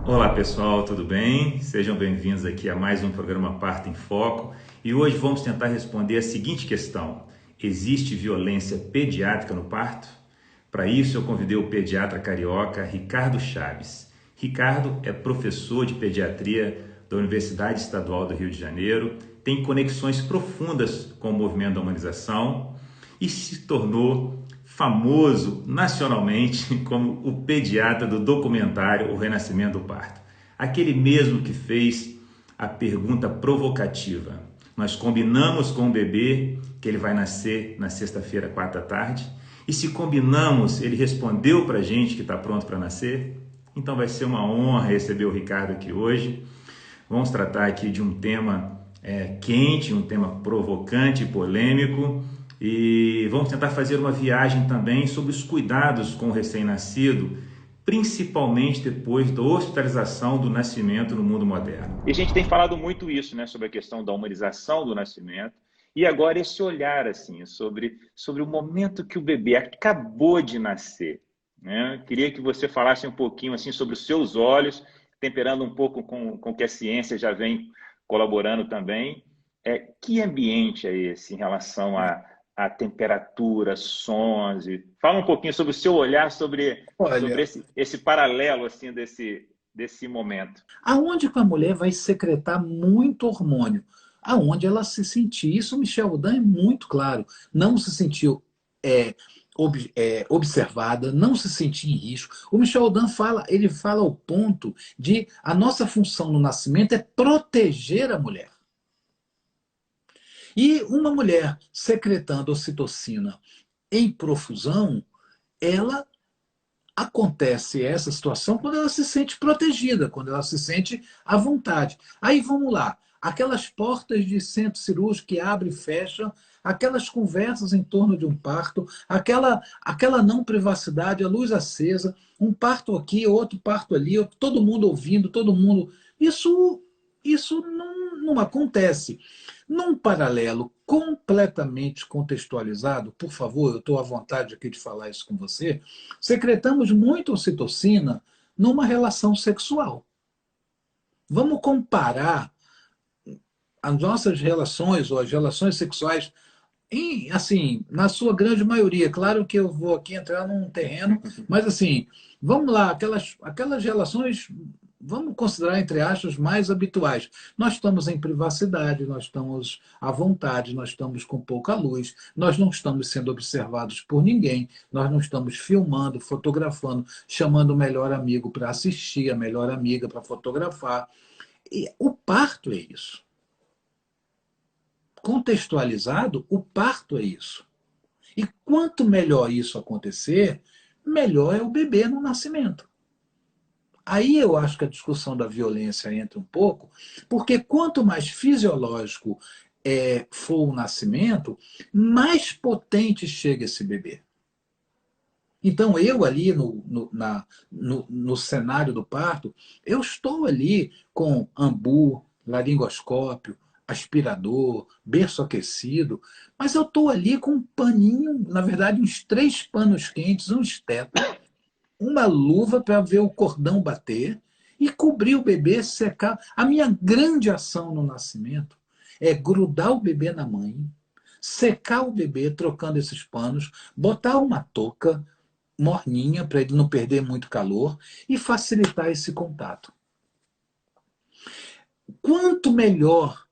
Olá pessoal, tudo bem? Sejam bem-vindos aqui a mais um programa Parto em Foco e hoje vamos tentar responder a seguinte questão: existe violência pediátrica no parto? Para isso eu convidei o pediatra carioca Ricardo Chaves. Ricardo é professor de pediatria da Universidade Estadual do Rio de Janeiro, tem conexões profundas com o movimento da humanização e se tornou famoso nacionalmente como o pediatra do documentário O Renascimento do Parto. Aquele mesmo que fez a pergunta provocativa: nós combinamos com o bebê que ele vai nascer na sexta-feira, 4 da tarde? E se combinamos, ele respondeu para a gente que está pronto para nascer? Então vai ser uma honra receber o Ricardo aqui hoje. Vamos tratar aqui de um tema quente, um tema provocante e polêmico. E vamos tentar fazer uma viagem também sobre os cuidados com o recém-nascido, principalmente depois da hospitalização do nascimento no mundo moderno. E a gente tem falado muito isso, né, sobre a questão da humanização do nascimento e agora esse olhar assim sobre o momento que o bebê acabou de nascer, né? Queria que você falasse um pouquinho assim sobre os seus olhos, temperando um pouco com o que a ciência já vem colaborando também. Que ambiente é esse em relação a temperatura, sons? Fala um pouquinho sobre o seu olhar sobre Olha, esse paralelo assim desse momento. aonde que a mulher vai secretar muito hormônio? Aonde ela se sentir. Isso o Michel Audin é muito claro. Não se sentiu observada, não se sentir em risco. O Michel Audin fala, ele fala ao ponto de a nossa função no nascimento é proteger a mulher. E uma mulher secretando ocitocina em profusão, ela acontece essa situação quando ela se sente protegida, quando ela se sente à vontade. Aí vamos lá, aquelas portas de centro cirúrgico que abre e fecha, aquelas conversas em torno de um parto, aquela não privacidade, a luz acesa, um parto aqui, outro parto ali, todo mundo ouvindo, todo mundo. Isso não acontece. Num paralelo completamente contextualizado, por favor, eu estou à vontade aqui de falar isso com você, secretamos muito ocitocina numa relação sexual. Vamos comparar as nossas relações ou as relações sexuais assim, na sua grande maioria. Claro que eu vou aqui entrar num terreno, mas assim, vamos lá, aquelas relações, vamos considerar entre aspas mais habituais. Nós estamos em privacidade, nós estamos à vontade, nós estamos com pouca luz, nós não estamos sendo observados por ninguém, nós não estamos filmando, fotografando, chamando o melhor amigo para assistir, a melhor amiga para fotografar. E o parto é isso. Contextualizado, o parto é isso. E quanto melhor isso acontecer, melhor é o bebê no nascimento. Aí eu acho que a discussão da violência entra um pouco, porque quanto mais fisiológico for o nascimento, mais potente chega esse bebê. Então, eu ali no cenário do parto, eu estou ali com ambu, laringoscópio, aspirador, berço aquecido, mas eu estou ali com um paninho, na verdade, uns 3 panos quentes, um esteto, uma luva para ver o cordão bater e cobrir o bebê, secar. A minha grande ação no nascimento é grudar o bebê na mãe, secar o bebê trocando esses panos, botar uma touca morninha para ele não perder muito calor e facilitar esse contato. Quanto melhor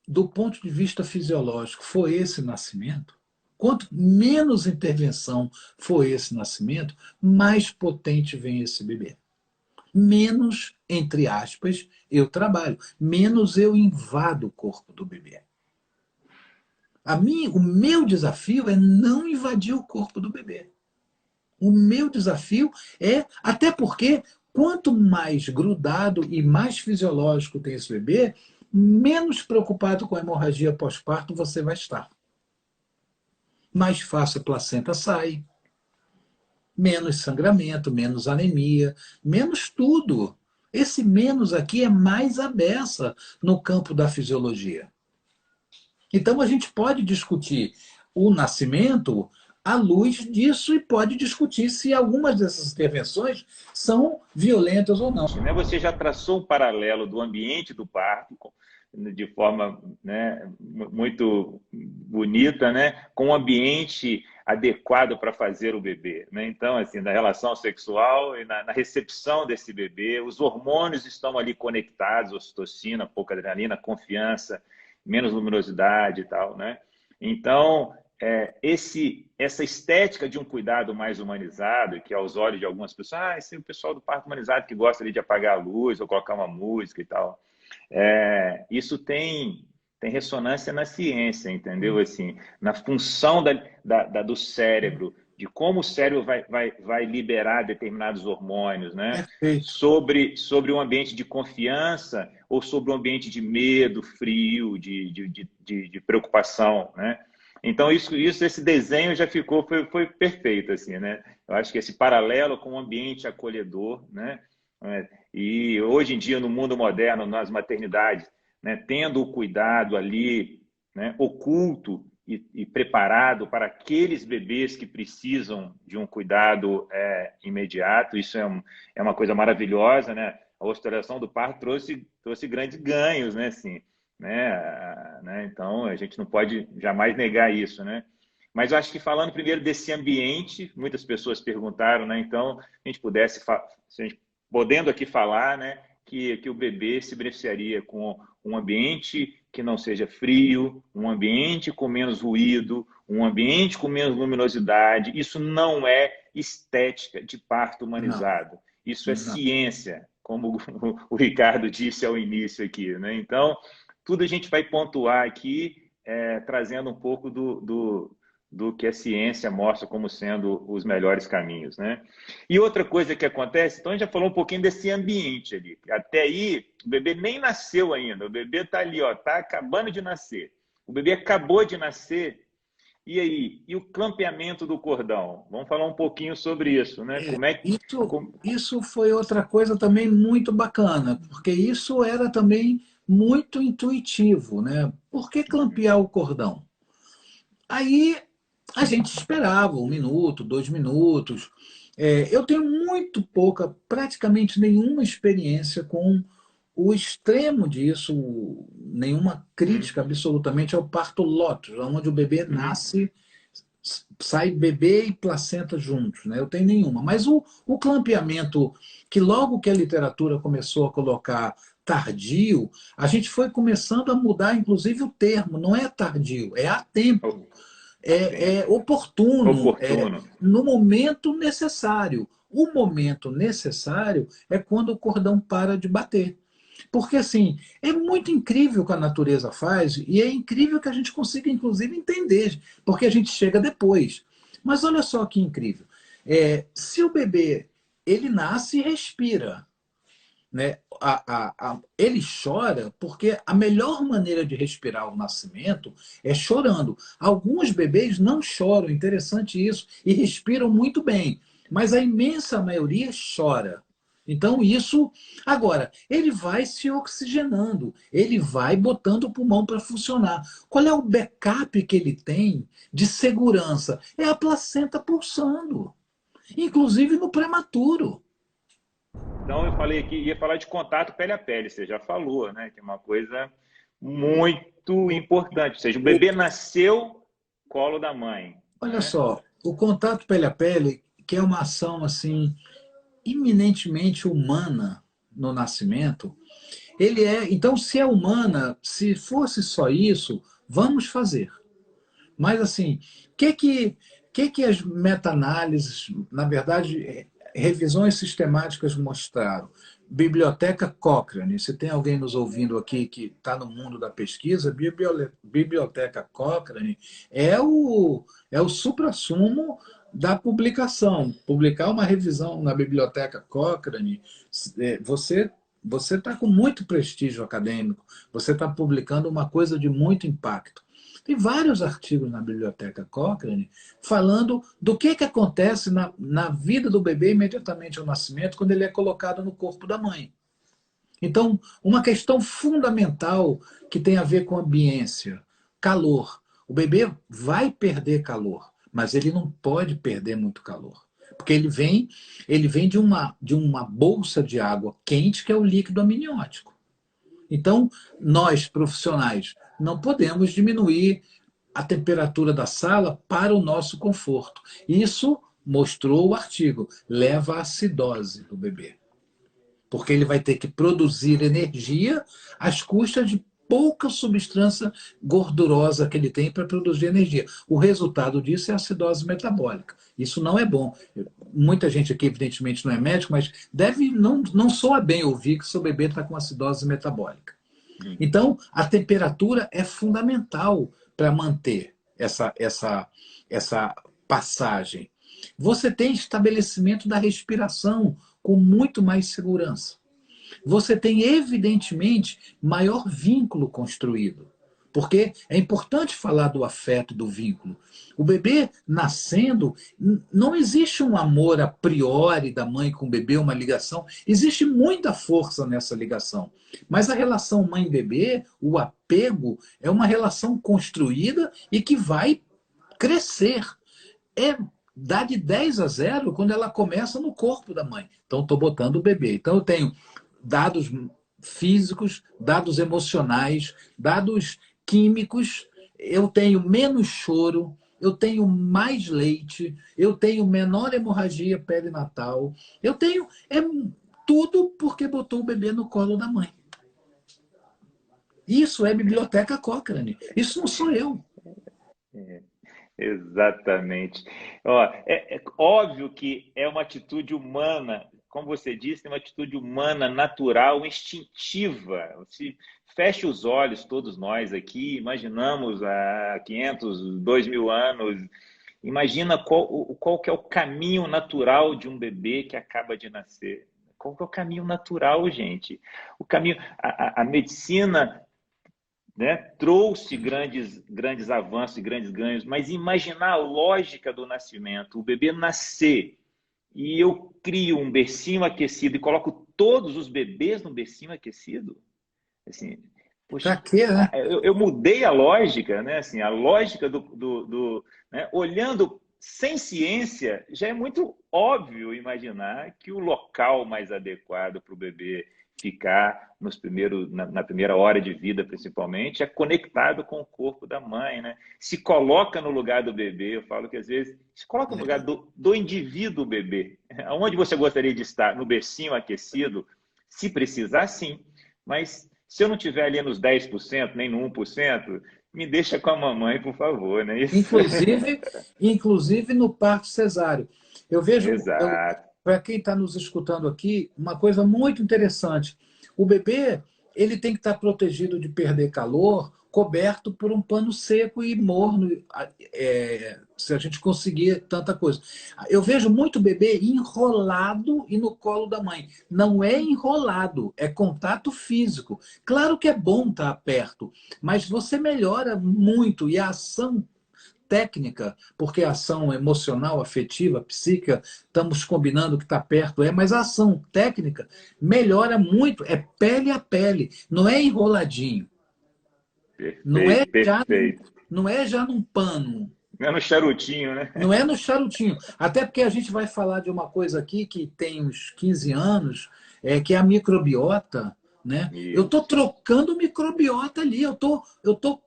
do ponto de vista fisiológico foi esse nascimento, quanto menos intervenção foi esse nascimento, mais potente vem esse bebê. Menos, entre aspas, eu trabalho, menos eu invado o corpo do bebê. O meu desafio é não invadir o corpo do bebê. O meu desafio até porque quanto mais grudado e mais fisiológico tem esse bebê, menos preocupado com a hemorragia pós-parto você vai estar. Mais fácil a placenta sai, menos sangramento, menos anemia, menos tudo. Esse menos aqui é mais a beça no campo da fisiologia. Então a gente pode discutir o nascimento à luz disso e pode discutir se algumas dessas intervenções são violentas ou não. Né? Você já traçou um paralelo do ambiente do parto de forma, né, muito bonita, né, com um ambiente adequado para fazer o bebê. Né? Então, assim, na relação sexual e na recepção desse bebê, os hormônios estão ali conectados, ocitocina, pouca adrenalina, confiança, menos luminosidade e tal. Né? Então, essa estética de um cuidado mais humanizado, que aos olhos de algumas pessoas, esse é o pessoal do parto humanizado que gosta ali de apagar a luz ou colocar uma música e tal. Isso tem ressonância na ciência, entendeu? Assim, na função do cérebro, de como o cérebro vai liberar determinados hormônios, né? Perfeito. Sobre um ambiente de confiança ou sobre um ambiente de medo, frio, de preocupação, né? Então, esse desenho já foi perfeito, assim, né? Eu acho que esse paralelo com o ambiente acolhedor, né? E hoje em dia, no mundo moderno, nas maternidades, né, tendo o cuidado ali, né, oculto e preparado para aqueles bebês que precisam de um cuidado imediato, isso é uma coisa maravilhosa, né? A hospitalização do parto trouxe grandes ganhos, né? Assim, né? Então, a gente não pode jamais negar isso, né? Mas eu acho que falando primeiro desse ambiente, muitas pessoas perguntaram, né? Então, a gente pudesse, se a gente podendo aqui falar, né, que o bebê se beneficiaria com um ambiente que não seja frio, um ambiente com menos ruído, um ambiente com menos luminosidade. Isso não é estética de parto Não, humanizado. Isso é não. ciência, como o Ricardo disse ao início aqui, né? Então, tudo a gente vai pontuar aqui, trazendo um pouco do que a ciência mostra como sendo os melhores caminhos, né? E outra coisa que acontece, então a gente já falou um pouquinho desse ambiente ali. Até aí, o bebê nem nasceu ainda, o bebê está ali, ó, está acabando de nascer. O bebê acabou de nascer, e aí? E o clampeamento do cordão? Vamos falar um pouquinho sobre isso, né? Como é que... Isso foi outra coisa também muito bacana, porque isso era também muito intuitivo, né? Por que clampear o cordão? Aí a gente esperava 1 minuto, 2 minutos. Eu tenho muito pouca, praticamente nenhuma experiência com o extremo disso, nenhuma Uhum, crítica absolutamente ao parto lótus, onde o bebê uhum, nasce, sai bebê e placenta juntos, né? Eu tenho nenhuma. Mas o clampeamento, que logo que a literatura começou a colocar tardio, a gente foi começando a mudar, inclusive, o termo. Não é tardio, é a tempo. a tempo. Oportuno, Oportuno. no momento necessário. O momento necessário é quando o cordão para de bater. Porque, assim, é muito incrível o que a natureza faz e é incrível que a gente consiga, inclusive, entender, porque a gente chega depois. Mas olha só que incrível. Se o bebê ele nasce e respira, né? Ele chora porque a melhor maneira de respirar o nascimento é chorando. Alguns bebês não choram, interessante isso, e respiram muito bem, mas a imensa maioria chora. Então, isso. Agora, ele vai se oxigenando, ele vai botando o pulmão para funcionar. Qual é o backup que ele tem de segurança? É a placenta pulsando, inclusive no prematuro. Então, eu falei que ia falar de contato pele a pele, você já falou, né? Que é uma coisa muito importante. Ou seja, o bebê nasceu colo da mãe, Olha né? só, o contato pele a pele, que é uma ação assim eminentemente humana no nascimento, ele é, então se é humana, se fosse só isso, vamos fazer. Mas assim, que as meta-análises, na verdade, revisões sistemáticas mostraram? Biblioteca Cochrane, se tem alguém nos ouvindo aqui que está no mundo da pesquisa, Biblioteca Cochrane é o suprassumo da publicação. Publicar uma revisão na Biblioteca Cochrane, você está com muito prestígio acadêmico, você está publicando uma coisa de muito impacto. Tem vários artigos na Biblioteca Cochrane falando do que acontece na vida do bebê imediatamente ao nascimento, quando ele é colocado no corpo da mãe. Então, uma questão fundamental que tem a ver com ambiência, calor. O bebê vai perder calor, mas ele não pode perder muito calor. Porque ele vem de uma bolsa de água quente, que é o líquido amniótico. Então, nós, profissionais, não podemos diminuir a temperatura da sala para o nosso conforto. Isso mostrou o artigo, leva à acidose do bebê. Porque ele vai ter que produzir energia às custas de pouca substância gordurosa que ele tem para produzir energia. O resultado disso é a acidose metabólica. Isso não é bom. Muita gente aqui, evidentemente, não é médico, mas não soa bem ouvir que seu bebê está com acidose metabólica. Então, a temperatura é fundamental para manter essa passagem. Você tem estabelecimento da respiração com muito mais segurança. Você tem, evidentemente, maior vínculo construído. Porque é importante falar do afeto, do vínculo. O bebê nascendo, não existe um amor a priori da mãe com o bebê, uma ligação. Existe muita força nessa ligação. Mas a relação mãe-bebê, o apego, é uma relação construída e que vai crescer. Dá de 10 a 0 quando ela começa no corpo da mãe. Então, estou botando o bebê. Então, eu tenho dados físicos, dados emocionais, dados químicos, eu tenho menos choro, eu tenho mais leite, eu tenho menor hemorragia perinatal, eu tenho tudo porque botou o bebê no colo da mãe. Isso é Biblioteca Cochrane. Isso não sou eu. Exatamente. Ó, é óbvio que é uma atitude humana, como você disse, é uma atitude humana, natural, instintiva. Se fecha os olhos, todos nós aqui, imaginamos há 500, 2000 anos, imagina qual que é o caminho natural de um bebê que acaba de nascer. Qual que é o caminho natural, gente? O caminho, a medicina, né, trouxe grandes avanços e grandes ganhos, mas imaginar a lógica do nascimento, o bebê nascer, e eu crio um bercinho aquecido e coloco todos os bebês no bercinho aquecido, assim, Pra poxa, quê, né? eu mudei a lógica, né? Assim, a lógica né? Olhando sem ciência, já é muito óbvio imaginar que o local mais adequado para o bebê ficar na primeira hora de vida, principalmente, é conectado com o corpo da mãe, né? Se coloca no lugar do bebê, eu falo que às vezes se coloca no lugar do indivíduo bebê. Onde você gostaria de estar? No bercinho aquecido? Se precisar, sim. Mas se eu não estiver ali nos 10%, nem no 1%, me deixa com a mamãe, por favor, né? Isso. Inclusive no parto cesáreo. Eu vejo, Exato. para quem está nos escutando aqui, uma coisa muito interessante. O bebê, ele tem que estar protegido de perder calor, coberto por um pano seco e morno, se a gente conseguir tanta coisa. Eu vejo muito bebê enrolado e no colo da mãe. Não é enrolado, é contato físico. Claro que é bom estar perto, mas você melhora muito e a ação técnica, porque a ação emocional, afetiva, psíquica, estamos combinando que está perto, mas a ação técnica melhora muito, é pele a pele, não é enroladinho, não é Perfeito, já num, perfeito. não é já num pano, Não é no charutinho, né? não é no charutinho. Até porque a gente vai falar de uma coisa aqui que tem uns 15 anos, que é a microbiota. Né? Eu estou Isso. trocando microbiota ali, eu tô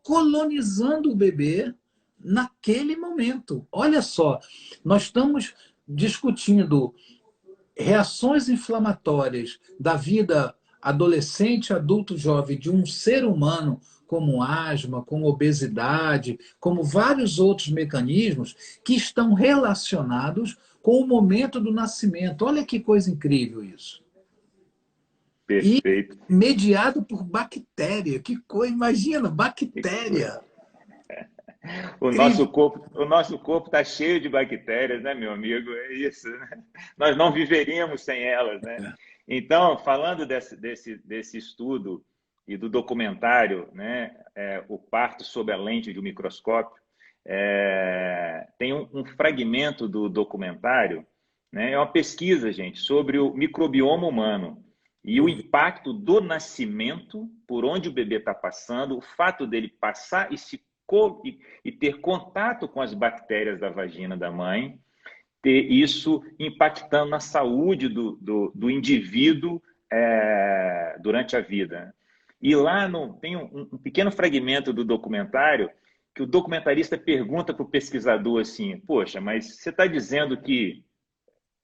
colonizando o bebê naquele momento. Olha só, nós estamos discutindo reações inflamatórias da vida adolescente, adulto, jovem de um ser humano, como asma, como obesidade, como vários outros mecanismos que estão relacionados com o momento do nascimento. Olha que coisa incrível isso. E Perfeito. mediado por bactéria. Que coisa, imagina, Que coisa. bactéria. O Incrível. nosso corpo está cheio de bactérias, né, meu amigo? É isso, né? Nós não viveríamos sem elas, né? Então, falando desse estudo e do documentário, né, O Parto sob a Lente de um Microscópio, tem um fragmento do documentário, né, é uma pesquisa, gente, sobre o microbioma humano e o impacto do nascimento, por onde o bebê está passando, o fato dele passar e se e ter contato com as bactérias da vagina da mãe, ter isso impactando na saúde do indivíduo durante a vida. E lá tem um pequeno fragmento do documentário que o documentarista pergunta para o pesquisador assim, poxa, mas você está dizendo que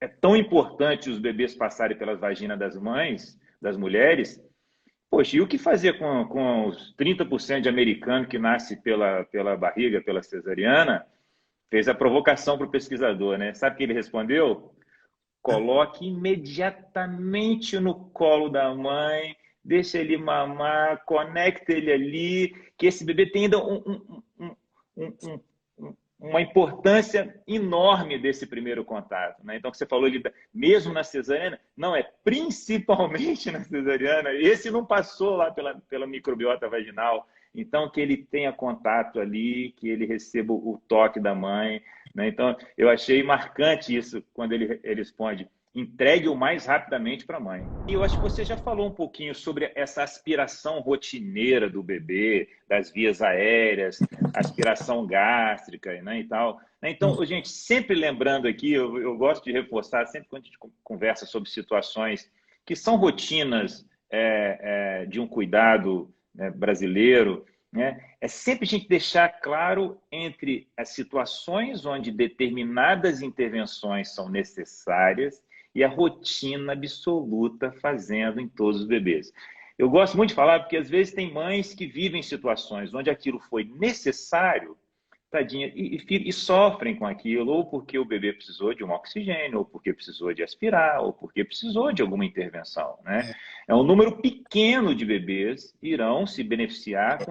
é tão importante os bebês passarem pelas vaginas das mães, das mulheres, poxa, e o que fazer com os 30% de americano que nasce pela barriga, pela cesariana? Fez a provocação para o pesquisador, né? Sabe o que ele respondeu? Coloque imediatamente no colo da mãe, deixa ele mamar, conecta ele ali, que esse bebê tem ainda uma importância enorme desse primeiro contato, né? Então, que você falou, mesmo na cesariana, não, é principalmente na cesariana, esse não passou lá pela microbiota vaginal, então que ele tenha contato ali, que ele receba o toque da mãe, né? Então, eu achei marcante isso quando ele responde, entregue o mais rapidamente para a mãe. E eu acho que você já falou um pouquinho sobre essa aspiração rotineira do bebê, das vias aéreas, aspiração gástrica, né, e tal. Então, gente, sempre lembrando aqui, eu gosto de reforçar, sempre quando a gente conversa sobre situações que são rotinas de um cuidado, né, brasileiro, né, é sempre a gente deixar claro entre as situações onde determinadas intervenções são necessárias e a rotina absoluta fazendo em todos os bebês. Eu gosto muito de falar porque às vezes tem mães que vivem situações onde aquilo foi necessário, tadinha, e sofrem com aquilo, ou porque o bebê precisou de um oxigênio, ou porque precisou de aspirar, ou porque precisou de alguma intervenção, né? É um número pequeno de bebês irão se beneficiar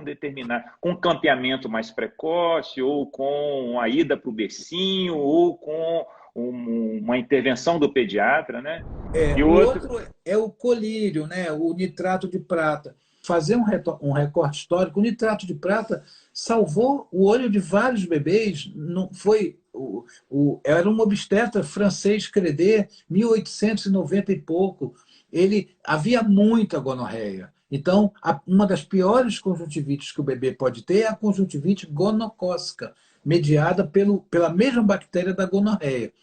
com campeamento mais precoce, ou com a ida para o bercinho, ou com uma intervenção do pediatra, né? E o outro é o colírio, né? O nitrato de prata. Fazer um recorte histórico, o nitrato de prata salvou o olho de vários bebês. Não foi era um obstetra francês, Credé, 1890 e pouco. Ele havia muita gonorreia. Então, uma das piores conjuntivites que o bebê pode ter é a conjuntivite gonocócica, mediada pela mesma bactéria da gonorreia.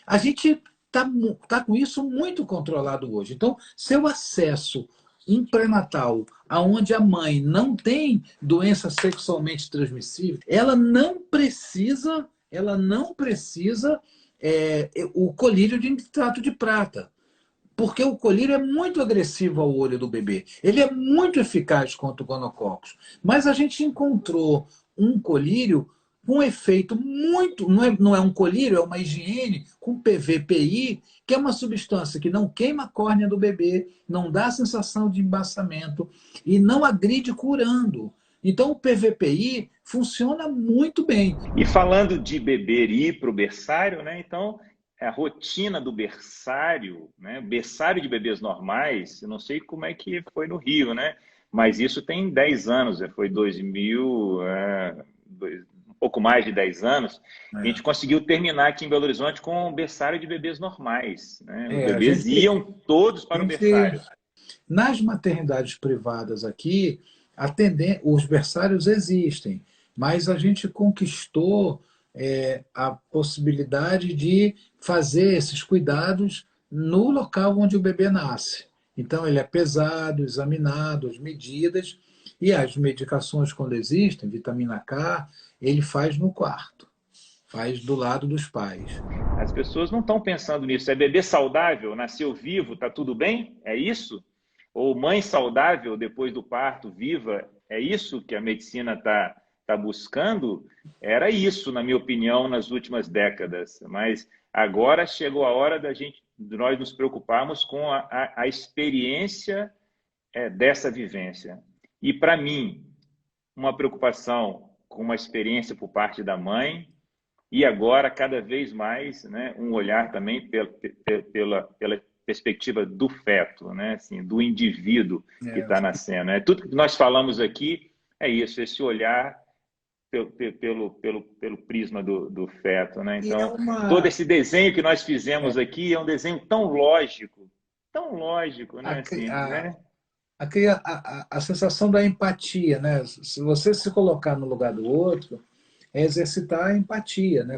A gente tá com isso muito controlado hoje. Então, seu acesso em pré-natal, aonde a mãe não tem doença sexualmente transmissível, ela não precisa o colírio de nitrato de prata. Porque o colírio é muito agressivo ao olho do bebê. Ele é muito eficaz contra o gonococos. Mas a gente encontrou um colírio com efeito muito. Não é um colírio, é uma higiene com PVPI, que é uma substância que não queima a córnea do bebê, não dá sensação de embaçamento e não agride curando. Então, o PVPI funciona muito bem. E falando de beber e ir para o berçário, né? Então, a rotina do berçário, né? Berçário de bebês normais, eu não sei como é que foi no Rio, né? Mas isso tem 10 anos, foi 2000, um pouco mais de 10 anos, a gente conseguiu terminar aqui em Belo Horizonte com um berçário de bebês normais, né? Os bebês iam todos para o berçário. Nas maternidades privadas aqui, os berçários existem, mas a gente conquistou a possibilidade de fazer esses cuidados no local onde o bebê nasce. Então, ele é pesado, examinado, as medidas e as medicações, quando existem, vitamina K, ele faz no quarto, faz do lado dos pais. As pessoas não estão pensando nisso. É bebê saudável, nasceu vivo, está tudo bem? É isso? Ou mãe saudável depois do parto, viva? É isso que a medicina está buscando? Era isso, na minha opinião, nas últimas décadas. Mas agora chegou a hora de nós nos preocuparmos com a experiência dessa vivência. E, para mim, uma preocupação com uma experiência por parte da mãe e agora, cada vez mais, né, um olhar também pela perspectiva do feto, né, assim, do indivíduo que está nascendo. Tudo que nós falamos aqui é isso, esse olhar pelo prisma do feto, né? Então, todo esse desenho que nós fizemos aqui é um desenho tão lógico, né? Assim, né? a sensação da empatia, né? Se você se colocar no lugar do outro, é exercitar a empatia, né?